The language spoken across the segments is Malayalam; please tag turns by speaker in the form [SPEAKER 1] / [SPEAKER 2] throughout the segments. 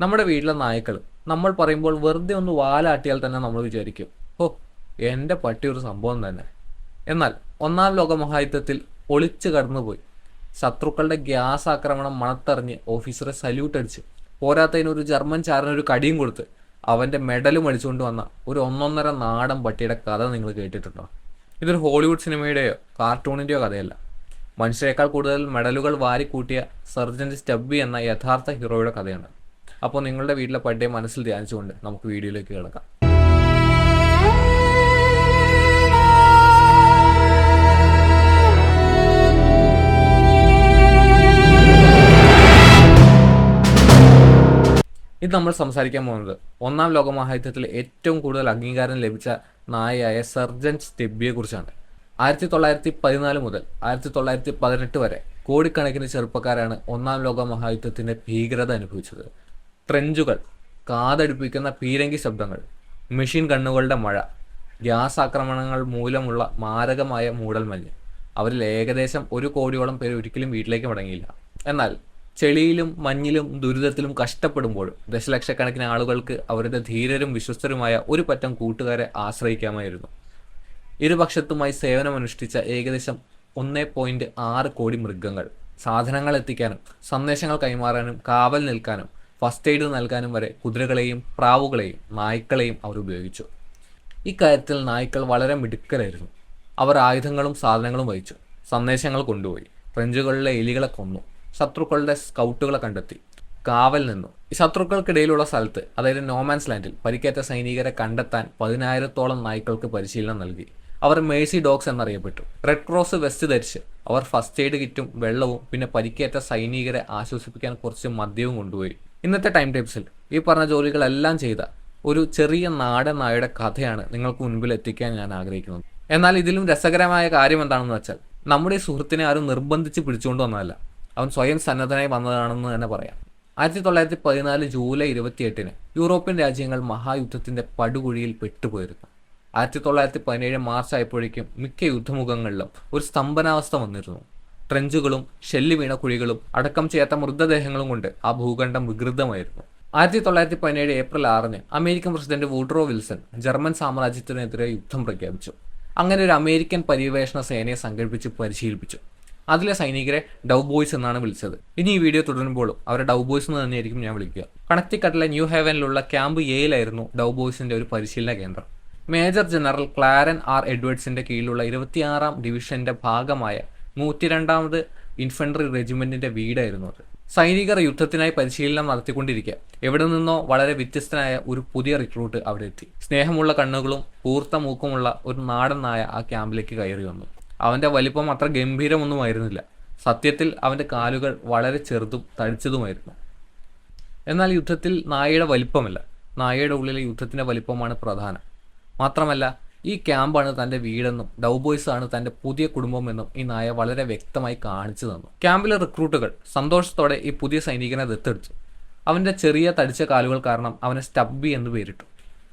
[SPEAKER 1] നമ്മുടെ വീട്ടിലെ നായ്ക്കൾ നമ്മൾ പറയുമ്പോൾ വെറുതെ ഒന്ന് വാലാട്ടിയാൽ തന്നെ നമ്മൾ വിചാരിക്കും, ഓ, എൻ്റെ പട്ടി ഒരു സംഭവം തന്നെ. എന്നാൽ ഒന്നാം ലോക മഹായുദ്ധത്തിൽ ഒളിച്ചു കടന്നുപോയി ശത്രുക്കളുടെ ഗ്യാസ് ആക്രമണം മണത്തറിഞ്ഞ് ഓഫീസറെ സല്യൂട്ട് അടിച്ച് പോരാത്തതിന് ഒരു ജർമ്മൻ ചാരനൊരു കടിയും കൊടുത്ത് അവൻ്റെ മെഡലും അടിച്ചുകൊണ്ട് വന്ന ഒരു ഒന്നൊന്നര നാടൻ പട്ടിയുടെ കഥ നിങ്ങൾ കേട്ടിട്ടുണ്ടോ? ഇതൊരു ഹോളിവുഡ് സിനിമയുടെയോ കാർട്ടൂണിൻ്റെയോ കഥയല്ല. മനുഷ്യരെക്കാൾ കൂടുതൽ മെഡലുകൾ വാരിക്കൂട്ടിയ സർജന്റ് സ്റ്റബ്ബി എന്ന യഥാർത്ഥ ഹീറോയുടെ കഥയാണ്. അപ്പോൾ നിങ്ങളുടെ വീട്ടിലെ പട്ടിയെ മനസ്സിൽ ധ്യാനിച്ചുകൊണ്ട് നമുക്ക് വീഡിയോയിലേക്ക് കിടക്കാം. ഇത് നമ്മൾ സംസാരിക്കാൻ പോകുന്നത് ഒന്നാം ലോക മഹായുദ്ധത്തിൽ ഏറ്റവും കൂടുതൽ അംഗീകാരം ലഭിച്ച നായയായ സർജന്റ് സ്റ്റെബ്ബിയെ കുറിച്ചാണ്. 1914 മുതൽ 1918 വരെ കോടിക്കണക്കിന് ചെറുപ്പക്കാരാണ് ഒന്നാം ലോക മഹായുദ്ധത്തിന്റെ ഭീകരത അനുഭവിച്ചത്. ട്രെഞ്ചുകൾ, കാതടിപ്പിക്കുന്ന പീരങ്കി ശബ്ദങ്ങൾ, മെഷീൻ ഗണ്ണുകളുടെ മഴ, ഗ്യാസ് ആക്രമണങ്ങൾ മൂലമുള്ള മാരകമായ മൂടൽമഞ്ഞ്. അവരിൽ ഏകദേശം 1 കോടിയോളം പേര് ഒരിക്കലും വീട്ടിലേക്ക് മടങ്ങിയില്ല. എന്നാൽ ചെളിയിലും മഞ്ഞിലും ദുരിതത്തിലും കഷ്ടപ്പെടുമ്പോഴും ദശലക്ഷക്കണക്കിന് ആളുകൾക്ക് അവരുടെ ധീരരും വിശ്വസ്തരുമായ ഒരു പറ്റം കൂട്ടുകാരെ ആശ്രയിക്കാമായിരുന്നു. ഇരുപക്ഷത്തുമായി സേവനമനുഷ്ഠിച്ച ഏകദേശം 1.6 കോടി മൃഗങ്ങൾ സാധനങ്ങൾ എത്തിക്കാനും സന്ദേശങ്ങൾ കൈമാറാനും കാവൽ നിൽക്കാനും ഫസ്റ്റ് എയ്ഡ് നൽകാനും വരെ കുതിരകളെയും പ്രാവുകളെയും നായ്ക്കളെയും അവർ ഉപയോഗിച്ചു. ഇക്കാര്യത്തിൽ നായ്ക്കൾ വളരെ മിടുക്കരായിരുന്നു. അവർ ആയുധങ്ങളും സാധനങ്ങളും വഹിച്ചു, സന്ദേശങ്ങൾ കൊണ്ടുപോയി, ഫ്രഞ്ചുകളിലെ എലികളെ കൊന്നു, ശത്രുക്കളുടെ സ്കൗട്ടുകളെ കണ്ടെത്തി, കാവൽ നിന്നു. ഈ ശത്രുക്കൾക്കിടയിലുള്ള സ്ഥലത്ത്, അതായത് നോമാൻസ് ലാൻഡിൽ പരിക്കേറ്റ സൈനികരെ കണ്ടെത്താൻ 10,000-ഓളം നായ്ക്കൾക്ക് പരിശീലനം നൽകി. അവർ മേഴ്സി ഡോഗ്സ് എന്നറിയപ്പെട്ടു. റെഡ് ക്രോസ് വെസ്റ്റ് ധരിച്ച് അവർ ഫസ്റ്റ് എയ്ഡ് കിറ്റും വെള്ളവും പിന്നെ പരിക്കേറ്റ സൈനികരെ ആശ്വസിപ്പിക്കാൻ കുറച്ച് മദ്യവും കൊണ്ടുപോയി. ഇന്നത്തെ ടൈം ടേപ്സിൽ ഈ പറഞ്ഞ ജോലികളെല്ലാം ചെയ്ത ഒരു ചെറിയ നാടൻ നായയുടെ കഥയാണ് നിങ്ങൾക്ക് മുൻപിൽ എത്തിക്കാൻ ഞാൻ ആഗ്രഹിക്കുന്നത്. എന്നാൽ ഇതിലും രസകരമായ കാര്യം എന്താണെന്ന് വെച്ചാൽ, നമ്മുടെ ഈ സുഹൃത്തിനെ ആരും നിർബന്ധിച്ച് പിടിച്ചുകൊണ്ട് വന്നതല്ല, അവൻ സ്വയം സന്നദ്ധനായി വന്നതാണെന്ന് തന്നെ പറയാം. 1914 ജൂലൈ 28 യൂറോപ്യൻ രാജ്യങ്ങൾ മഹായുദ്ധത്തിന്റെ പടുകുഴിയിൽ പെട്ടുപോയിരുന്നു. 1917 മാർച്ച് ആയപ്പോഴേക്കും മിക്ക യുദ്ധമുഖങ്ങളിലും ഒരു സ്തംഭനാവസ്ഥ വന്നിരുന്നു. ട്രെഞ്ചുകളും ഷെല്ല് വീണ കുഴികളും അടക്കം ചെയ്യാത്ത മൃതദേഹങ്ങളും കൊണ്ട് ആ ഭൂഖണ്ഡം വികൃതമായിരുന്നു. 1917 April 6 American president Woodrow Wilson German സാമ്രാജ്യത്തിനെതിരെ യുദ്ധം പ്രഖ്യാപിച്ചു. അങ്ങനെ ഒരു അമേരിക്കൻ പര്യവേഷണ സേനയെ സംഘടിപ്പിച്ച് പരിശീലിപ്പിച്ചു. അതിലെ സൈനികരെ ഡൗ ബോയ്സ് എന്നാണ് വിളിച്ചത്. ഇനി ഈ വീഡിയോ തുടരുമ്പോഴും അവരെ ഡൗ ബോയ്സ് എന്ന് തന്നെയായിരിക്കും ഞാൻ വിളിക്കുക. കണക്റ്റിക്കട്ടിലെ ന്യൂ ഹേവനിലുള്ള ക്യാമ്പ് എയിലായിരുന്നു ഡൗ ബോയ്സിന്റെ ഒരു പരിശീലന കേന്ദ്രം. മേജർ ജനറൽ ക്ലാരൻ ആർ എഡ്വേർഡ്സിന്റെ കീഴിലുള്ള 26ാം ഡിവിഷന്റെ ഭാഗമായ 102ാമത് ഇൻഫൻട്രി റെജിമെന്റിന്റെ വീടായിരുന്നു അത്. സൈനികർ യുദ്ധത്തിനായി പരിശീലനം നടത്തിക്കൊണ്ടിരിക്കുക എവിടെ നിന്നോ വളരെ വ്യത്യസ്തനായ ഒരു പുതിയ റിക്രൂട്ട് അവിടെ എത്തി. സ്നേഹമുള്ള കണ്ണുകളും കൂർത്ത മൂക്കുമുള്ള ഒരു നാടൻ നായ ആ ക്യാമ്പിലേക്ക് കയറി വന്നു. അവന്റെ വലിപ്പം അത്ര ഗംഭീരമൊന്നുമായിരുന്നില്ല. സത്യത്തിൽ അവന്റെ കാലുകൾ വളരെ ചെറുതും തടിച്ചതുമായിരുന്നു. എന്നാൽ യുദ്ധത്തിൽ നായയുടെ വലിപ്പമല്ല, നായയുടെ ഉള്ളിലെ യുദ്ധത്തിന്റെ വലിപ്പമാണ് പ്രധാനം. മാത്രമല്ല, ഈ ക്യാമ്പാണ് തന്റെ വീടെന്നും ഡൗബോയ്സ് ആണ് തന്റെ പുതിയ കുടുംബമെന്നും ഈ നായ വളരെ വ്യക്തമായി കാണിച്ചു തന്നു. ക്യാമ്പിലെ റിക്രൂട്ടുകൾ സന്തോഷത്തോടെ ഈ പുതിയ സൈനികനെ ദത്തെടുത്തു. അവന്റെ ചെറിയ തടിച്ച കാലുകൾ കാരണം അവനെ സ്റ്റബ്ബി എന്ന് പേരിട്ടു.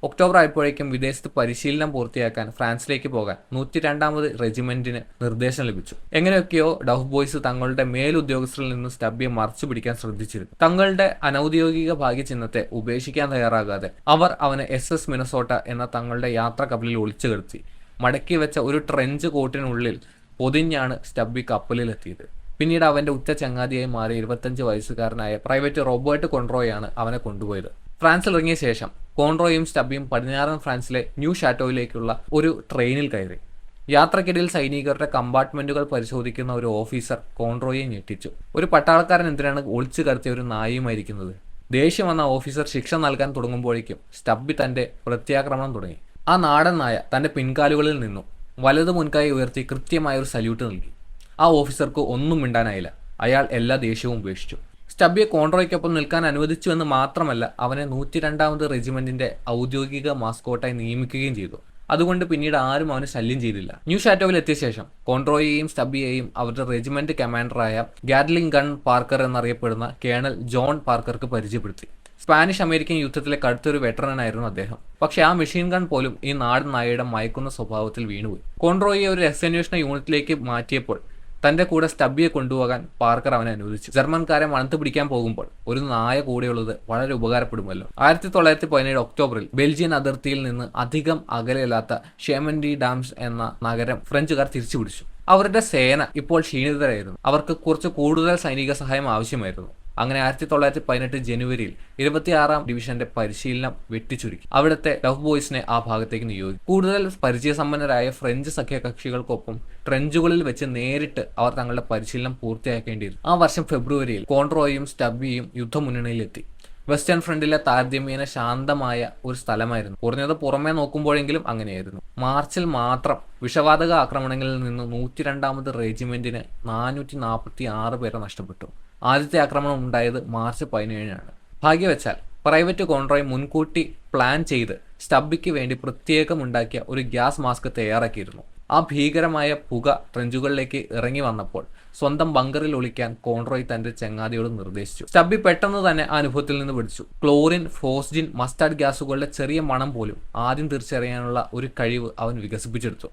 [SPEAKER 1] ഒക്ടോബർ ആയപ്പോഴേക്കും വിദേശത്ത് പരിശീലനം പൂർത്തിയാക്കാൻ ഫ്രാൻസിലേക്ക് പോകാൻ 102ാമത് റെജിമെന്റിന് നിർദ്ദേശം ലഭിച്ചു. എങ്ങനെയൊക്കെയോ ഡൗ ബോയ്സ് തങ്ങളുടെ മേലുദ്യോഗസ്ഥരിൽ നിന്ന് സ്റ്റബ്ബിയെ മറച്ചു പിടിക്കാൻ ശ്രദ്ധിച്ചിരുന്നു. തങ്ങളുടെ അനൌദ്യോഗിക ഭാഗ്യചിഹ്നത്തെ ഉപേക്ഷിക്കാൻ തയ്യാറാകാതെ അവർ അവനെ SS മിനസോട്ട എന്ന തങ്ങളുടെ യാത്രാ കപ്പലിൽ ഒളിച്ചു കിടത്തി. മടക്കി വെച്ച ഒരു ട്രെഞ്ച് കോട്ടിനുള്ളിൽ പൊതിഞ്ഞാണ് സ്റ്റബ്ബി കപ്പലിലെത്തിയത്. പിന്നീട് അവന്റെ ഉറ്റ ചങ്ങാതിയായി മാറിയ 25 വയസ്സുകാരനായ പ്രൈവറ്റ് റോബർട്ട് കോൺറോയാണ് അവനെ കൊണ്ടുപോയത്. ഫ്രാൻസിൽ ഇറങ്ങിയ ശേഷം കോൺറോയും സ്റ്റബ്ബിയും പടിഞ്ഞാറൻ ഫ്രാൻസിലെ ന്യൂ ഷാറ്റോയിലേക്കുള്ള ഒരു ട്രെയിനിൽ കയറി. യാത്രക്കിടയിൽ സൈനികരുടെ കമ്പാർട്ട്മെന്റുകൾ പരിശോധിക്കുന്ന ഒരു ഓഫീസർ കോൺറോയെ ഞെട്ടിച്ചു. ഒരു പട്ടാളക്കാരൻ എന്തിനാണ് ഒളിച്ചു കടത്തിയ ഒരു നായയുമായിരിക്കുന്നത്? ദേഷ്യം വന്ന ഓഫീസർ ശിക്ഷ നൽകാൻ തുടങ്ങുമ്പോഴേക്കും സ്റ്റബ്ബി തന്റെ പ്രത്യാക്രമണം തുടങ്ങി. ആ നാടൻ നായ തന്റെ പിൻകാലുകളിൽ നിന്നും വലതു മുൻകായി ഉയർത്തി കൃത്യമായ ഒരു സല്യൂട്ട് നൽകി. ആ ഓഫീസർക്ക് ഒന്നും മിണ്ടാനായില്ല. അയാൾ എല്ലാ ദേഷ്യവും ഉപേക്ഷിച്ചു. സ്റ്റബ്ബിയെ കോൺട്രോയ്ക്കൊപ്പം നിൽക്കാൻ അനുവദിച്ചു എന്ന് മാത്രമല്ല, അവനെ 102ാമത് റെജിമെന്റിന്റെ ഔദ്യോഗിക മാസ്കോട്ടായി നിയമിക്കുകയും ചെയ്തു. അതുകൊണ്ട് പിന്നീട് ആരും അവനെ ശല്യം ചെയ്തില്ല. ന്യൂ ഷാറ്റോവിൽ എത്തിയ ശേഷം കോൺട്രോയെയും സ്റ്റബ്ബിയെയും അവരുടെ റെജിമെന്റ് കമാൻഡറായ ഗാഡ്ലിംഗ് ഗൺ പാർക്കർ എന്നറിയപ്പെടുന്ന കേണൽ ജോൺ പാർക്കർക്ക് പരിചയപ്പെടുത്തി. സ്പാനിഷ് അമേരിക്കൻ യുദ്ധത്തിലെ കടുത്തൊരു വെറ്ററനായിരുന്നു അദ്ദേഹം. പക്ഷെ ആ മെഷീൻ ഗൺ പോലും ഈ നാടൻ നായയുടെ മയക്കുന്ന സ്വഭാവത്തിൽ വീണുപോയി. കോൺട്രോയെ ഒരു രഹസ്യാന്വേഷണ യൂണിറ്റിലേക്ക് മാറ്റിയപ്പോൾ തന്റെ കൂടെ സ്റ്റബിയെ കൊണ്ടുപോകാൻ പാർക്കർ അവനെ അനുവദിച്ചു. ജർമ്മൻകാരെ മണത്ത് പിടിക്കാൻ പോകുമ്പോൾ ഒരു നായ കൂടെയുള്ളത് വളരെ ഉപകാരപ്പെടുമല്ലോ. 1917 ഒക്ടോബറിൽ ബെൽജിയൻ അതിർത്തിയിൽ നിന്ന് അധികം അകലെയല്ലാത്ത ഷെമൻഡി ഡാംസ് എന്ന നഗരം ഫ്രഞ്ചുകാർ തിരിച്ചുപിടിച്ചു. അവരുടെ സേന ഇപ്പോൾ ക്ഷീണിതരായിരുന്നു. അവർക്ക് കുറച്ച് കൂടുതൽ സൈനിക സഹായം ആവശ്യമായിരുന്നു. അങ്ങനെ 1918 ജനുവരിയിൽ 26-ാം ഡിവിഷന്റെ പരിശീലനം വെട്ടിച്ചുരുക്കി. അവിടുത്തെ ലവ് ബോയ്സിനെ ആ ഭാഗത്തേക്ക് നിയോഗിച്ചു. കൂടുതൽ പരിചയസമ്പന്നരായ ഫ്രഞ്ച് സഖ്യകക്ഷികൾക്കൊപ്പം ട്രെഞ്ചുകളിൽ വെച്ച് നേരിട്ട് അവർ തങ്ങളുടെ പരിശീലനം പൂർത്തിയാക്കേണ്ടിയിരുന്നു. ആ വർഷം ഫെബ്രുവരിയിൽ കോൺട്രോയും സ്റ്റബിയും യുദ്ധമുന്നണിയിലെത്തി. വെസ്റ്റേൺ ഫ്രണ്ടിലെ താരതമ്യേന ശാന്തമായ ഒരു സ്ഥലമായിരുന്നു. കുറഞ്ഞത് പുറമേ നോക്കുമ്പോഴെങ്കിലും അങ്ങനെയായിരുന്നു. മാർച്ചിൽ മാത്രം വിഷവാതക ആക്രമണങ്ങളിൽ നിന്ന് 102-ാമത് റെജിമെന്റിന് 446 പേരെ നഷ്ടപ്പെട്ടു. ആദ്യത്തെ ആക്രമണം ഉണ്ടായത് മാർച്ച് 17-നാണ്. ഭാഗ്യവച്ചാൽ പ്രൈവറ്റ് കോൺട്രോയ് മുൻകൂട്ടി പ്ലാൻ ചെയ്ത് സ്റ്റബിക്ക് വേണ്ടി പ്രത്യേകമുണ്ടാക്കിയ ഒരു ഗ്യാസ് മാസ്ക് തയ്യാറാക്കിയിരുന്നു. ആ ഭീകരമായ പുക ട്രെഞ്ചുകളിലേക്ക് ഇറങ്ങി വന്നപ്പോൾ സ്വന്തം ബങ്കറിൽ ഒളിക്കാൻ കോൺട്രോയ് തന്റെ ചങ്ങാതിയോട് നിർദ്ദേശിച്ചു. സ്റ്റബി പെട്ടെന്ന് തന്നെ ആ അനുഭവത്തിൽ നിന്ന് പിടിച്ചു. ക്ലോറിൻ, ഫോസ്ജിൻ, മസ്റ്റാർഡ് ഗ്യാസുകളുടെ ചെറിയ മണം പോലും ആദ്യം തിരിച്ചറിയാനുള്ള ഒരു കഴിവ് അവൻ വികസിപ്പിച്ചെടുത്തു.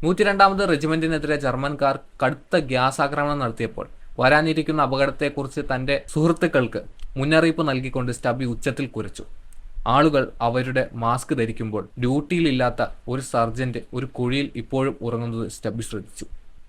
[SPEAKER 1] 102-ാമത് റെജിമെന്റിനെതിരെ ജർമ്മൻകാർ കടുത്ത ഗ്യാസ് ആക്രമണം നടത്തിയപ്പോൾ വരാനിരിക്കുന്ന അപകടത്തെക്കുറിച്ച് തന്റെ സുഹൃത്തുക്കൾക്ക് മുന്നറിയിപ്പ് നൽകിക്കൊണ്ട് സ്റ്റബി ഉച്ചത്തിൽ കുരച്ചു. ആളുകൾ അവരുടെ മാസ്ക് ധരിക്കുമ്പോൾ ഡ്യൂട്ടിയിലില്ലാത്ത ഒരു സർജന്റ് ഒരു കുഴിയിൽ ഇപ്പോഴും ഉറങ്ങുന്നത് സ്റ്റബി ശ്രദ്ധിച്ചു.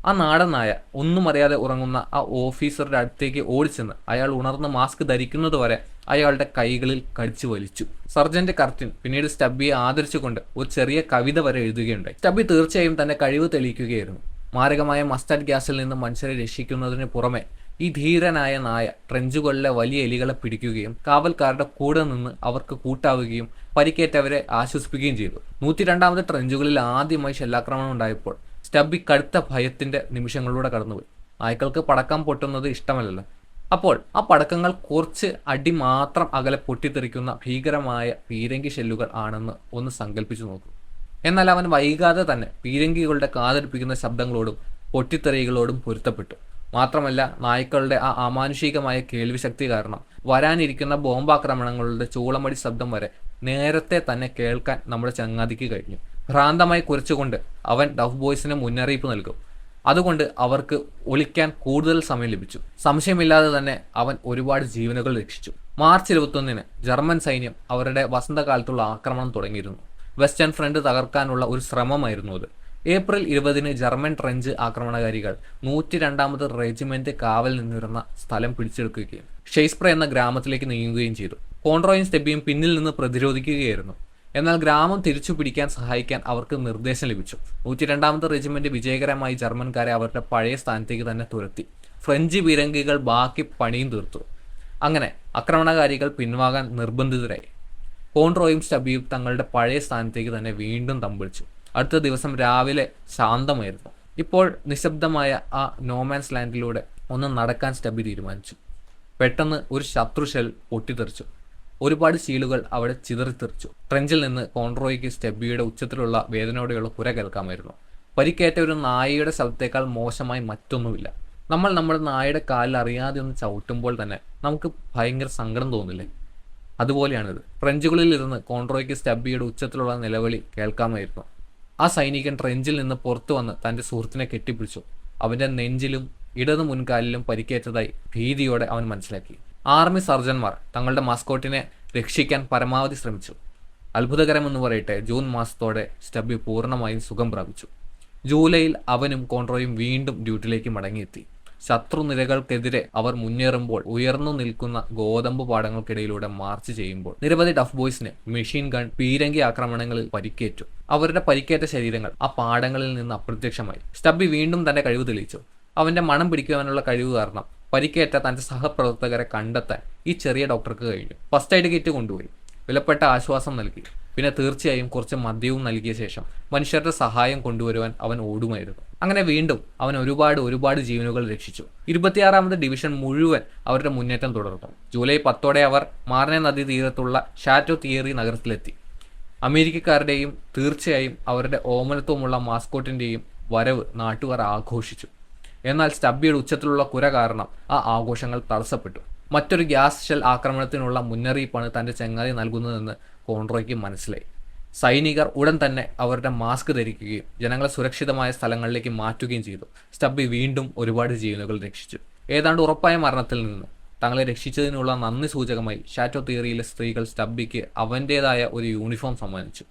[SPEAKER 1] ആ നാടൻ നായ ഒന്നും അറിയാതെ ഉറങ്ങുന്ന ആ ഓഫീസറുടെ അടുത്തേക്ക് ഓടിച്ചെന്ന് അയാൾ ഉണർന്ന് മാസ്ക് ധരിക്കുന്നതുവരെ അയാളുടെ കൈകളിൽ കടിച്ചു വലിച്ചു. സർജന്റ് കർട്ടിൻ പിന്നീട് സ്റ്റബിയെ ആദരിച്ചുകൊണ്ട് ഒരു ചെറിയ കവിത വരെ എഴുതുകയുണ്ടായി. സ്റ്റബി തീർച്ചയായും തന്റെ കഴിവ് തെളിയിക്കുകയായിരുന്നു. മാരകമായ മസ്റ്റാർഡ് ഗ്യാസിൽ നിന്ന് മനുഷ്യരെ രക്ഷിക്കുന്നതിന് പുറമെ ഈ ധീരനായ നായ ട്രെഞ്ചുകളിലെ വലിയ എലികളെ പിടിക്കുകയും കാവൽക്കാരുടെ കൂടെ നിന്ന് അവർക്ക് കൂട്ടാവുകയും പരിക്കേറ്റവരെ ആശ്വസിപ്പിക്കുകയും ചെയ്തു. 102-ാമത് ട്രെഞ്ചുകളിൽ ആദ്യമായി ഷെല്ലാക്രമണം ഉണ്ടായപ്പോൾ സ്റ്റബി കടുത്ത ഭയത്തിന്റെ നിമിഷങ്ങളിലൂടെ കടന്നുപോയി. നായ്ക്കൾക്ക് പടക്കം പൊട്ടുന്നത് ഇഷ്ടമല്ലല്ലോ. അപ്പോൾ ആ പടക്കങ്ങൾ കുറച്ച് അടി മാത്രം അകലെ പൊട്ടിത്തെറിക്കുന്ന ഭീകരമായ പീരങ്കി ഷെല്ലുകൾ ആണെന്ന് ഒന്ന് സങ്കല്പിച്ചു നോക്കൂ. എന്നാൽ അവൻ വൈകാതെ തന്നെ പീരങ്കികളുടെ കാതടിപ്പിക്കുന്ന ശബ്ദങ്ങളോടും പൊട്ടിത്തെറികളോടും പൊരുത്തപ്പെട്ടു. മാത്രമല്ല, നായ്ക്കളുടെ ആ അമാനുഷികമായ കേൾവിശക്തി കാരണം വരാനിരിക്കുന്ന ബോംബാക്രമണങ്ങളുടെ ചൂളമടി ശബ്ദം വരെ നേരത്തെ തന്നെ കേൾക്കാൻ നമ്മുടെ ചങ്ങാതിക്ക് കഴിഞ്ഞു. ഭ്രാന്തമായി കുരച്ചുകൊണ്ട് അവൻ ഡഫ് ബോയ്സിന് മുന്നറിയിപ്പ് നൽകും. അതുകൊണ്ട് അവർക്ക് ഒളിക്കാൻ കൂടുതൽ സമയം ലഭിച്ചു. സംശയമില്ലാതെ തന്നെ അവൻ ഒരുപാട് ജീവനുകൾ രക്ഷിച്ചു. മാർച്ച് 21-ന് ജർമ്മൻ സൈന്യം അവരുടെ വസന്തകാലത്തുള്ള ആക്രമണം തുടങ്ങിയിരുന്നു. വെസ്റ്റേൺ ഫ്രണ്ട് തകർക്കാനുള്ള ഒരു ശ്രമമായിരുന്നു അത്. ഏപ്രിൽ 20-ന് ജർമ്മൻ ട്രെഞ്ച് ആക്രമണകാരികൾ 102-ാമത് റെജിമെന്റ് കാവൽ നിന്നിരുന്ന സ്ഥലം പിടിച്ചെടുക്കുകയും ഷെയ്സ്പ്രേ എന്ന ഗ്രാമത്തിലേക്ക് നീങ്ങുകയും ചെയ്തു. കോൺട്രോയും സ്റ്റെബിയും പിന്നിൽ നിന്ന് പ്രതിരോധിക്കുകയായിരുന്നു. എന്നാൽ ഗ്രാമം തിരിച്ചു പിടിക്കാൻ സഹായിക്കാൻ അവർക്ക് നിർദ്ദേശം ലഭിച്ചു. 102-ാമത് റെജിമെന്റ് വിജയകരമായി ജർമ്മൻകാരെ അവരുടെ പഴയ സ്ഥാനത്തേക്ക് തന്നെ തുരത്തി. ഫ്രഞ്ച് പീരങ്കികൾ ബാക്കി പണിയും തീർത്തു. അങ്ങനെ ആക്രമണകാരികൾ പിൻവാങ്ങാൻ നിർബന്ധിതരായി. കോൺട്രോയും സ്റ്റബിയും തങ്ങളുടെ പഴയ സ്ഥാനത്തേക്ക് തന്നെ വീണ്ടും തമ്പിളിച്ചു. അടുത്ത ദിവസം രാവിലെ ശാന്തമായിരുന്നു. ഇപ്പോൾ നിശബ്ദമായ ആ നോമാൻസ് ലാൻഡിലൂടെ ഒന്ന് നടക്കാൻ സ്റ്റബി തീരുമാനിച്ചു. പെട്ടെന്ന് ഒരു ശത്രു ഷെൽ പൊട്ടിത്തെറിച്ചു. ഒരുപാട് ശീലുകൾ അവിടെ ചിതറിത്തെറിച്ചു. ട്രെഞ്ചിൽ നിന്ന് കോൺട്രോയ്ക്ക് സ്റ്റെബിയുടെ ഉച്ചത്തിലുള്ള വേദനയോടെയുള്ള കുര കേൾക്കാമായിരുന്നു. പരിക്കേറ്റ ഒരു നായയുടെ ശബ്ദത്തേക്കാൾ മോശമായി മറ്റൊന്നുമില്ല. നമ്മൾ നമ്മുടെ നായയുടെ കാലിൽ അറിയാതെ ഒന്ന് ചവിട്ടുമ്പോൾ തന്നെ നമുക്ക് ഭയങ്കര സങ്കടം തോന്നില്ലേ? അതുപോലെയാണിത്. ട്രെഞ്ചുകളിൽ ഇരുന്ന് കോൺട്രോയ്ക്ക് സ്റ്റെബിയുടെ ഉച്ചത്തിലുള്ള നിലവിളി കേൾക്കാമായിരുന്നു. ആ സൈനികൻ ട്രെഞ്ചിൽ നിന്ന് പുറത്തു വന്ന് തന്റെ സുഹൃത്തിനെ കെട്ടിപ്പിടിച്ചു. അവന്റെ നെഞ്ചിലും ഇടതു മുൻകാലിലും പരിക്കേറ്റതായി ഭീതിയോടെ അവൻ മനസ്സിലാക്കി. ആർമി സർജന്മാർ തങ്ങളുടെ മാസ്കോട്ടിനെ രക്ഷിക്കാൻ പരമാവധി ശ്രമിച്ചു. അത്ഭുതകരമെന്ന് പറയട്ടെ, ജൂൺ മാസത്തോടെ സ്റ്റബി പൂർണ്ണമായും സുഖം പ്രാപിച്ചു. ജൂലൈയിൽ അവനും കോൺട്രോയും വീണ്ടും ഡ്യൂട്ടിയിലേക്ക് മടങ്ങിയെത്തി. ശത്രുനിരകൾക്കെതിരെ അവർ മുന്നേറുമ്പോൾ ഉയർന്നു നിൽക്കുന്ന ഗോതമ്പ് പാടങ്ങൾക്കിടയിലൂടെ മാർച്ച് ചെയ്യുമ്പോൾ നിരവധി ഡഫ് ബോയ്സിന് മെഷീൻ ഗൺ, പീരങ്കി ആക്രമണങ്ങളിൽ പരിക്കേറ്റു. അവരുടെ പരിക്കേറ്റ ശരീരങ്ങൾ ആ പാടങ്ങളിൽ നിന്ന് അപ്രത്യക്ഷമായി. സ്റ്റബി വീണ്ടും തന്റെ കഴിവ് തെളിയിച്ചു. അവന്റെ മണം പിടിക്കുവാനുള്ള കഴിവ് കാരണം പരിക്കേറ്റ തന്റെ സഹപ്രവർത്തകരെ കണ്ടെത്താൻ ഈ ചെറിയ ഡോക്ടർക്ക് കഴിഞ്ഞു. ഫസ്റ്റ് എയ്ഡ് കിറ്റ് കൊണ്ടുപോയി. വിലപ്പെട്ട ആശ്വാസം നൽകി. പിന്നെ തീർച്ചയായും കുറച്ച് മദ്യവും നൽകിയ ശേഷം മനുഷ്യരുടെ സഹായം കൊണ്ടുവരുവാൻ അവൻ ഓടുമായിരുന്നു. അങ്ങനെ വീണ്ടും അവൻ ഒരുപാട് ജീവനുകൾ രക്ഷിച്ചു. 26-ാമത് ഡിവിഷൻ മുഴുവൻ അവരുടെ മുന്നേറ്റം തുടർന്നു. ജൂലൈ 10-ഓടെ അവർ മാർനെ നദി തീരത്തുള്ള ഷാറ്റോ തിയേറി നഗരത്തിലെത്തി. അമേരിക്കക്കാരുടെയും തീർച്ചയായും അവരുടെ ഓമനത്വമുള്ള മാസ്കോട്ടിന്റെയും വരവ് നാട്ടുകാർ ആഘോഷിച്ചു. എന്നാൽ സ്റ്റബിയുടെ ഉച്ചത്തിലുള്ള കുര കാരണം ആ ആഘോഷങ്ങൾ തടസ്സപ്പെട്ടു. മറ്റൊരു ഗ്യാസ് ഷെൽ ആക്രമണത്തിനുള്ള മുന്നറിയിപ്പാണ് തന്റെ ചങ്ങാതി നൽകുന്നതെന്ന് കോൺട്രോയ്ക്ക് മനസ്സിലായി. സൈനികർ ഉടൻ തന്നെ അവരുടെ മാസ്ക് ധരിക്കുകയും ജനങ്ങളെ സുരക്ഷിതമായ സ്ഥലങ്ങളിലേക്ക് മാറ്റുകയും ചെയ്തു. സ്റ്റബ്ബി വീണ്ടും ഒരുപാട് ജീവനുകൾ രക്ഷിച്ചു. ഏതാണ്ട് ഉറപ്പായ മരണത്തിൽ നിന്ന് തങ്ങളെ രക്ഷിച്ചതിനുള്ള നന്ദി സൂചകമായി ഷാറ്റോ തിയറിയിലെ സ്ത്രീകൾ സ്റ്റബ്ബിക്ക് അവൻ്റേതായ ഒരു യൂണിഫോം സമ്മാനിച്ചു.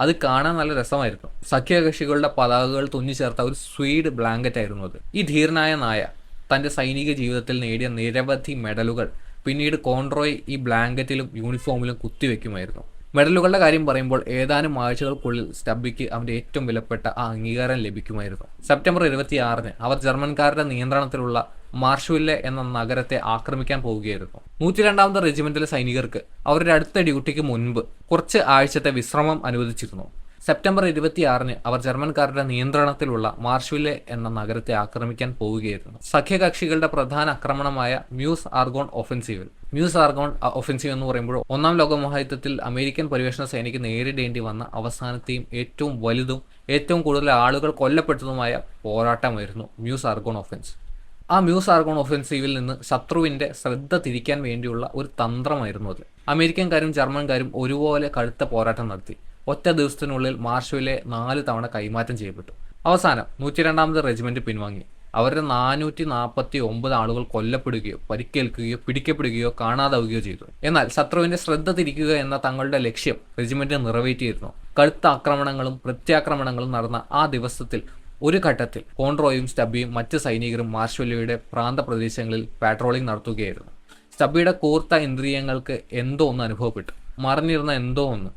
[SPEAKER 1] അത് കാണാൻ നല്ല രസമായിരുന്നു. സഖ്യകക്ഷികളുടെ പതാകകൾ തുന്നിച്ചേർത്ത ഒരു സ്വീഡ് ബ്ലാങ്കറ്റ് ആയിരുന്നു അത്. ഈ ധീരനായ നായ തൻ്റെ സൈനിക ജീവിതത്തിൽ നേടിയ നിരവധി മെഡലുകൾ പിന്നീട് കോൺട്രോയ് ഈ ബ്ലാങ്കറ്റിലും യൂണിഫോമിലും കുത്തിവെക്കുമായിരുന്നു. മെഡലുകളുടെ കാര്യം പറയുമ്പോൾ ഏതാനും ആഴ്ചകൾക്കുള്ളിൽ സ്റ്റബ്ബിക്ക് അവൻ്റെ ഏറ്റവും വിലപ്പെട്ട ആ അംഗീകാരം ലഭിക്കുമായിരുന്നു. സെപ്റ്റംബർ 26 അവർ ജർമ്മൻകാരുടെ നിയന്ത്രണത്തിലുള്ള മാർഷ്വില്ലെ എന്ന നഗരത്തെ ആക്രമിക്കാൻ പോവുകയായിരുന്നു. 102ാമത് റെജിമെന്റിലെ സൈനികർക്ക് അവരുടെ അടുത്ത ഡ്യൂട്ടിക്ക് മുൻപ് കുറച്ച് ആഴ്ചത്തെ വിശ്രമം അനുവദിച്ചിരുന്നു. സെപ്റ്റംബർ 26 അവർ ജർമ്മൻകാരുടെ നിയന്ത്രണത്തിലുള്ള മാർഷ്വില്ലെ എന്ന നഗരത്തെ ആക്രമിക്കാൻ പോവുകയായിരുന്നു. സഖ്യകക്ഷികളുടെ പ്രധാന ആക്രമണമായ മ്യൂസ് ആർഗോൺ ഒഫൻസീവിൽ ഒഫൻസീവ് എന്ന് പറയുമ്പോൾ 1-ാം ലോകമഹായുദ്ധത്തിൽ അമേരിക്കൻ പരിവേഷണ സേനയ്ക്ക് നേരിടേണ്ടി വന്ന അവസാനത്തെയും ഏറ്റവും വലുതും ഏറ്റവും കൂടുതൽ ആളുകൾ കൊല്ലപ്പെട്ടതുമായ പോരാട്ടമായിരുന്നു മ്യൂസ് ആർഗോൺ ഒഫൻസ്. ആ മ്യൂസ് ആർഗോൺ ഒഫൻസീവിൽ നിന്ന് ശത്രുവിൻ്റെ ശ്രദ്ധ തിരിക്കാൻ വേണ്ടിയുള്ള ഒരു തന്ത്രമായിരുന്നു അത്. അമേരിക്കൻകാരും ജർമ്മൻകാരും ഒരുപോലെ കടുത്ത പോരാട്ടം നടത്തി. ഒറ്റ ദിവസത്തിനുള്ളിൽ മാർഷ്വില്ലെ 4 തവണ കൈമാറ്റം ചെയ്യപ്പെട്ടു. അവസാനം 102ാമത് റെജിമെന്റ് പിൻവാങ്ങി. അവരുടെ 449 ആളുകൾ കൊല്ലപ്പെടുകയോ പരിക്കേൽക്കുകയോ പിടിക്കപ്പെടുകയോ കാണാതാവുകയോ ചെയ്തു. എന്നാൽ ശത്രുവിന്റെ ശ്രദ്ധ തിരിക്കുക എന്ന തങ്ങളുടെ ലക്ഷ്യം റെജിമെന്റ് നിറവേറ്റിയിരുന്നു. കടുത്ത ആക്രമണങ്ങളും പ്രത്യാക്രമണങ്ങളും നടന്ന ആ ദിവസത്തിൽ ഒരു ഘട്ടത്തിൽ കോൺട്രോയും സ്റ്റബ്ബിയും മറ്റ് സൈനികരും മാർഷ്വില്ലയുടെ പ്രാന്തപ്രദേശങ്ങളിൽ പാട്രോളിംഗ് നടത്തുകയായിരുന്നു. സ്റ്റബ്ബിയുടെ കൂർത്ത ഇന്ദ്രിയങ്ങൾക്ക് എന്തോ ഒന്ന് അനുഭവപ്പെട്ടു. മറിഞ്ഞിരുന്ന എന്തോ ഒന്ന്,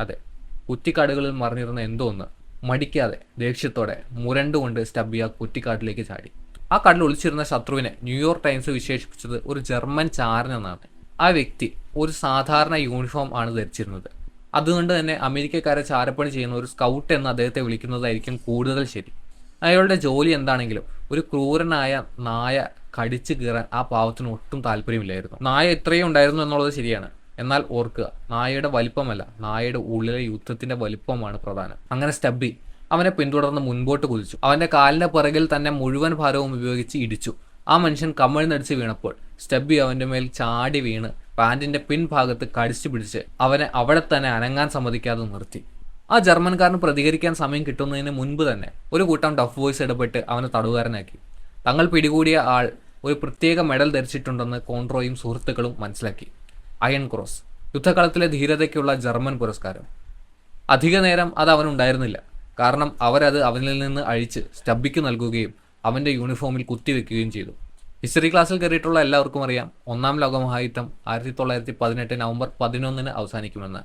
[SPEAKER 1] അതെ, കുറ്റിക്കാടുകളിൽ മറിഞ്ഞിരുന്ന എന്തോ ഒന്ന് മടിക്കാതെ ദേഷ്യത്തോടെ മുരണ്ടുകൊണ്ട് സ്റ്റബ്ബി ആ കുറ്റിക്കാട്ടിലേക്ക് ചാടി. ആ കാട്ടിൽ ഒളിച്ചിരുന്ന ശത്രുവിനെ ന്യൂയോർക്ക് ടൈംസ് വിശേഷിപ്പിച്ചത് ഒരു ജർമ്മൻ ചാരൻ എന്നാണ്. ആ വ്യക്തി ഒരു സാധാരണ യൂണിഫോം ആണ് ധരിച്ചിരുന്നത്. അതുകൊണ്ട് തന്നെ അമേരിക്കക്കാരെ ചാരപ്പണി ചെയ്യുന്ന ഒരു സ്കൗട്ട് എന്ന് അദ്ദേഹത്തെ വിളിക്കുന്നതായിരിക്കും കൂടുതൽ ശരി. അയാളുടെ ജോലി എന്താണെങ്കിലും ഒരു ക്രൂരനായ നായ കടിച്ചു കീറാൻ ആ പാവത്തിന് ഒട്ടും താല്പര്യമില്ലായിരുന്നു. നായ ഇത്രയും ഉണ്ടായിരുന്നു എന്നുള്ളത് ശരിയാണ്. എന്നാൽ ഓർക്കുക, നായയുടെ വലിപ്പമല്ല, നായയുടെ ഉള്ളിലെ യുദ്ധത്തിന്റെ വലിപ്പമാണ് പ്രധാനം. അങ്ങനെ സ്റ്റബ്ബി അവനെ പിന്തുടർന്ന് മുൻപോട്ട് കുതിച്ചു. അവന്റെ കാലിന്റെ പിറകിൽ തന്നെ മുഴുവൻ ഭാരവും ഉപയോഗിച്ച് ഇടിച്ചു. ആ മനുഷ്യൻ കമിഴ്ന്നടിച്ച് വീണപ്പോൾ സ്റ്റബ്ബി അവന്റെ മേൽ ചാടി വീണ് പാന്റിന്റെ പിൻഭാഗത്ത് കടിച്ചു പിടിച്ച് അവനെ അവിടെ തന്നെ അനങ്ങാൻ സമ്മതിക്കാതെ നിർത്തി. ആ ജർമ്മൻകാരന് പ്രതികരിക്കാൻ സമയം കിട്ടുന്നതിന് മുൻപ് തന്നെ ഒരു കൂട്ടം ടഫ് ബോയ്സ് ഇടപെട്ട് അവനെ തടവുകാരനാക്കി. തങ്ങൾ പിടികൂടിയ ആൾ ഒരു പ്രത്യേക മെഡൽ ധരിച്ചിട്ടുണ്ടെന്ന് കോൺട്രോയും സുഹൃത്തുക്കളും മനസ്സിലാക്കി. അയൺ ക്രോസ്, യുദ്ധകളത്തിലെ ധീരതയ്ക്കുള്ള ജർമ്മൻ പുരസ്കാരം. അധിക നേരം അത് അവനുണ്ടായിരുന്നില്ല. കാരണം അവരത് അവനിൽ നിന്ന് അഴിച്ച് സ്റ്റബ്ബിക്ക് നൽകുകയും അവൻ്റെ യൂണിഫോമിൽ കുത്തിവെക്കുകയും ചെയ്തു. ഹിസ്റ്ററി ക്ലാസ്സിൽ കയറിയിട്ടുള്ള എല്ലാവർക്കും അറിയാം 1-ാം ലോകമഹായുദ്ധം 1918 നവംബർ 11 അവസാനിക്കുമെന്ന്.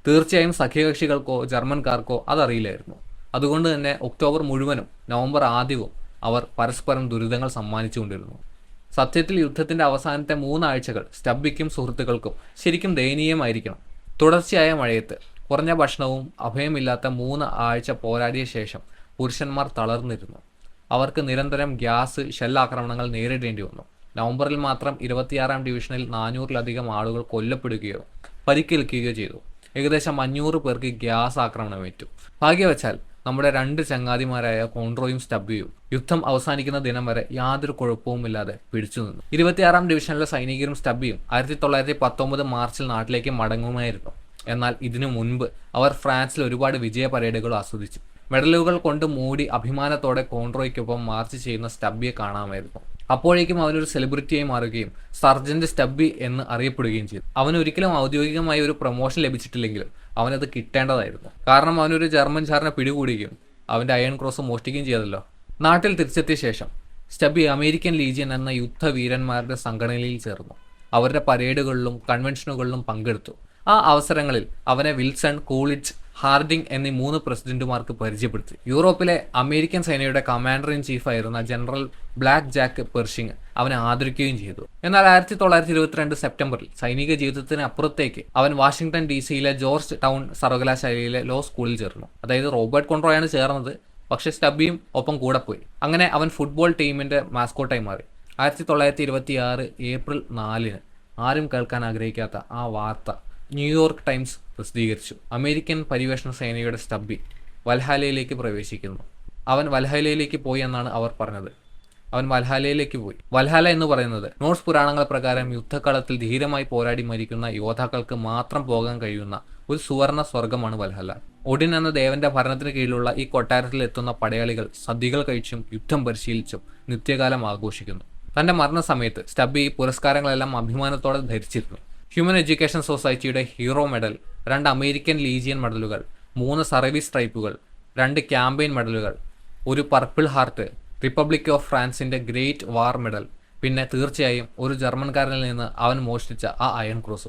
[SPEAKER 1] തീർച്ചയായും സഖ്യകക്ഷികൾക്കോ ജർമ്മൻകാർക്കോ അതറിയില്ലായിരുന്നു. അതുകൊണ്ട് തന്നെ ഒക്ടോബർ മുഴുവനും നവംബർ ആദ്യവും അവർ പരസ്പരം ദുരിതങ്ങൾ സമ്മാനിച്ചുകൊണ്ടിരുന്നു. സത്യത്തിൽ യുദ്ധത്തിന്റെ അവസാനത്തെ 3 ആഴ്ചകൾ സ്റ്റബ്ബിക്കും സുഹൃത്തുക്കൾക്കും ശരിക്കും ദയനീയമായിരിക്കണം. തുടർച്ചയായ മഴയത്ത് കുറഞ്ഞ ഭക്ഷണവും അഭയമില്ലാത്ത 3 ആഴ്ച പോരാടിയ ശേഷം പുരുഷന്മാർ തളർന്നിരുന്നു. അവർക്ക് നിരന്തരം ഗ്യാസ് ഷെല്ലാക്രമണങ്ങൾ നേരിടേണ്ടി വന്നു. നവംബറിൽ മാത്രം 26-ാം ഡിവിഷനിൽ 400-ലധികം ആളുകൾ കൊല്ലപ്പെടുകയോ പരിക്കേൽക്കുകയോ ചെയ്തു. ഏകദേശം 500 പേർക്ക് ഗ്യാസ് ആക്രമണമേറ്റു. ഭാഗ്യവശാൽ നമ്മുടെ 2 ചങ്ങാതിമാരായ കോൺട്രോയും സ്റ്റബ്ബിയും യുദ്ധം അവസാനിക്കുന്ന ദിനം വരെ യാതൊരു കുഴപ്പവുമില്ലാതെ പിടിച്ചു നിന്നു. 26-ാം ഡിവിഷനിലെ സൈനികരും സ്റ്റബ്ബിയും 1919 മാർച്ചിൽ നാട്ടിലേക്ക് മടങ്ങുമായിരുന്നു. എന്നാൽ ഇതിനു മുൻപ് അവർ ഫ്രാൻസിൽ ഒരുപാട് വിജയ പരേഡുകൾ ആസ്വദിച്ചു. മെഡലുകൾ കൊണ്ട് മൂടി അഭിമാനത്തോടെ കോൺട്രോയ്ക്കൊപ്പം മാർച്ച് ചെയ്യുന്ന സ്റ്റബ്ബിയെ കാണാമായിരുന്നു. അപ്പോഴേക്കും അവനൊരു സെലിബ്രിറ്റിയായി മാറുകയും സർജന്റ് സ്റ്റബ്ബി എന്ന് അറിയപ്പെടുകയും ചെയ്തു. അവനൊരിക്കലും ഔദ്യോഗികമായി ഒരു പ്രൊമോഷൻ ലഭിച്ചിട്ടില്ലെങ്കിലും അവനത് കിട്ടേണ്ടതായിരുന്നു. കാരണം അവനൊരു ജർമ്മൻ ചാരനെ പിടികൂടുകയും അവൻ്റെ അയൺ ക്രോസ് മോഷ്ടിക്കുകയും ചെയ്തല്ലോ. നാട്ടിൽ തിരിച്ചെത്തിയ ശേഷം സ്റ്റബ്ബി അമേരിക്കൻ ലീജിയൻ എന്ന യുദ്ധവീരന്മാരുടെ സംഘടനയിൽ ചേർന്നു. അവരുടെ പരേഡുകളിലും കൺവെൻഷനുകളിലും പങ്കെടുത്തു. ആ അവസരങ്ങളിൽ അവനെ വിൽസൺ, കൂളിച്ച്, ഹാർഡിംഗ് എന്നീ 3 പ്രസിഡന്റുമാർക്ക് പരിചയപ്പെടുത്തി. യൂറോപ്പിലെ അമേരിക്കൻ സേനയുടെ കമാൻഡർ ഇൻ ചീഫ് ആയിരുന്ന ജനറൽ ബ്ലാക്ക് ജാക്ക് പെർഷിങ് അവനെ ആദരിക്കുകയും ചെയ്തു. എന്നാൽ 1922 സെപ്റ്റംബറിൽ സൈനിക ജീവിതത്തിന് അപ്പുറത്തേക്ക് അവൻ വാഷിംഗ്ടൺ DC-യിലെ ജോർജ് ടൗൺ സർവകലാശാലയിലെ ലോ സ്കൂളിൽ ചേർന്നു. അതായത് റോബർട്ട് കോൺട്രോയാണ് ചേർന്നത്, പക്ഷേ സ്റ്റബ്ബിയും ഒപ്പം കൂടെ പോയി. അങ്ങനെ അവൻ ഫുട്ബോൾ ടീമിന്റെ മാസ്കോട്ടായി മാറി. 1926 ഏപ്രിൽ 4 ആരും കേൾക്കാൻ ആഗ്രഹിക്കാത്ത ആ വാർത്ത ന്യൂയോർക്ക് ടൈംസ് പ്രസിദ്ധീകരിച്ചു. അമേരിക്കൻ പരിവേഷണ സേനയുടെ സ്റ്റബ്ബി വൽഹാലയിലേക്ക് പ്രവേശിക്കുന്നു. അവൻ വൽഹാലയിലേക്ക് പോയി എന്നാണ് അവർ പറഞ്ഞത്. അവൻ വൽഹാലയിലേക്ക് പോയി. വൽഹാല എന്ന് പറയുന്നത് നോർസ് പുരാണങ്ങൾ പ്രകാരം യുദ്ധക്കളത്തിൽ ധീരമായി പോരാടി മരിക്കുന്ന യോദ്ധാക്കൾക്ക് മാത്രം പോകാൻ കഴിയുന്ന ഒരു സുവർണ സ്വർഗമാണ് വൽഹല. ഒഡിൻ എന്ന ദേവന്റെ ഭരണത്തിന് കീഴിലുള്ള ഈ കൊട്ടാരത്തിൽ എത്തുന്ന പടയാളികൾ സദ്യകൾ കഴിച്ചും യുദ്ധം പരിശീലിച്ചും നിത്യകാലം ആഘോഷിക്കുന്നു. തന്റെ മരണസമയത്ത് സ്റ്റബ്ബി ഈ പുരസ്കാരങ്ങളെല്ലാം അഭിമാനത്തോടെ ധരിച്ചിരുന്നു. ഹ്യൂമൻ എഡ്യൂക്കേഷൻ സൊസൈറ്റിയുടെ ഹീറോ മെഡൽ, 2 അമേരിക്കൻ ലീജിയൻ മെഡലുകൾ, 3 സർവീസ് സ്ട്രൈപ്പുകൾ, 2 ക്യാമ്പയിൻ മെഡലുകൾ, ഒരു പർപ്പിൾ ഹാർട്ട്, റിപ്പബ്ലിക് ഓഫ് ഫ്രാൻസിന്റെ ഗ്രേറ്റ് വാർ മെഡൽ, പിന്നെ തീർച്ചയായും ഒരു ജർമ്മൻകാരനിൽ നിന്ന് അവൻ മോഷ്ടിച്ച ആ അയൺ ക്രോസും.